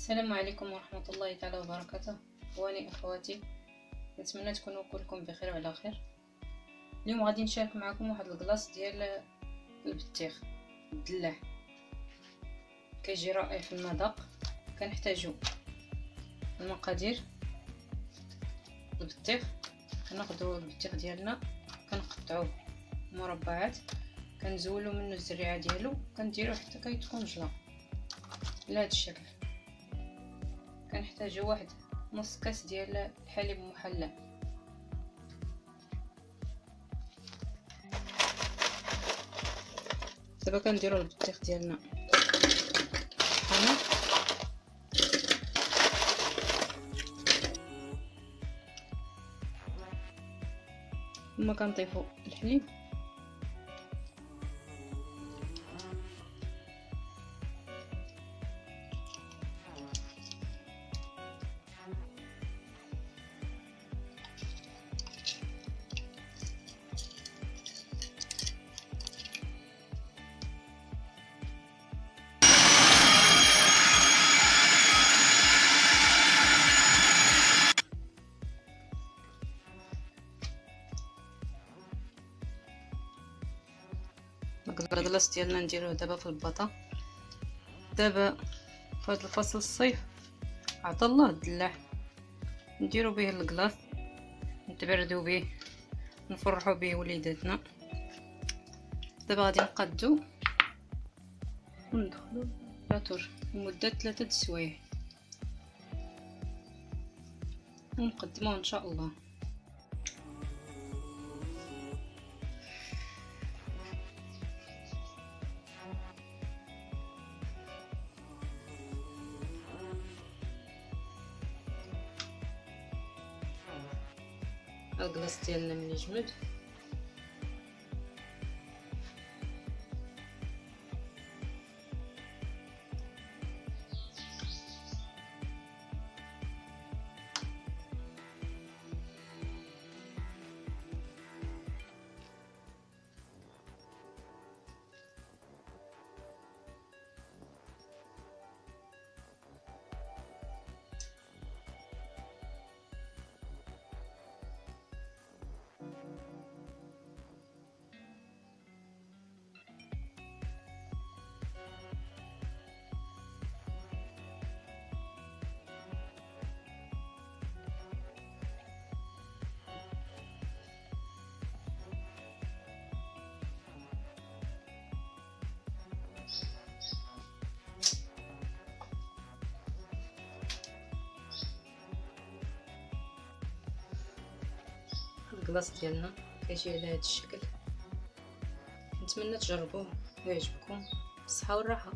السلام عليكم ورحمة الله تعالى وبركاته. اخواني اخواتي، نتمنى تكونوا كلكم بخير وعلى خير. اليوم غادي نشارك معكم واحد الكلاص ديال البطيخ الدلاح، كيجي رائع في المذاق. كنحتاجو المقادير: البطيخ، كناخذوا البطيخ ديالنا كنقطعوه مربعات، كنزولوا منه الزريعه ديالو، كنديروه حتى كيتكونجلا بهذا الشكل. كنحتاجو واحد نص كاس ديال الحليب محلى. دابا كنديرو البطيخ ديالنا طحنا، ثم كنضيفو الحليب الكلاص ديالنا نديروه دابا في البطا. دابا في هذا الفصل الصيف عطا الله الدلاح، نديرو به الكلاص، نتبردو به، نفرحو به وليداتنا. دابا غادي نقادو وندخلو لاتور لمده 3 سوايع ونقدموه ان شاء الله. الكلاص ديالنا ملي جمد الكلاص ديالنا كيجي على هذا الشكل. نتمنى تجربوه ويعجبكم. بالصحه والراحه.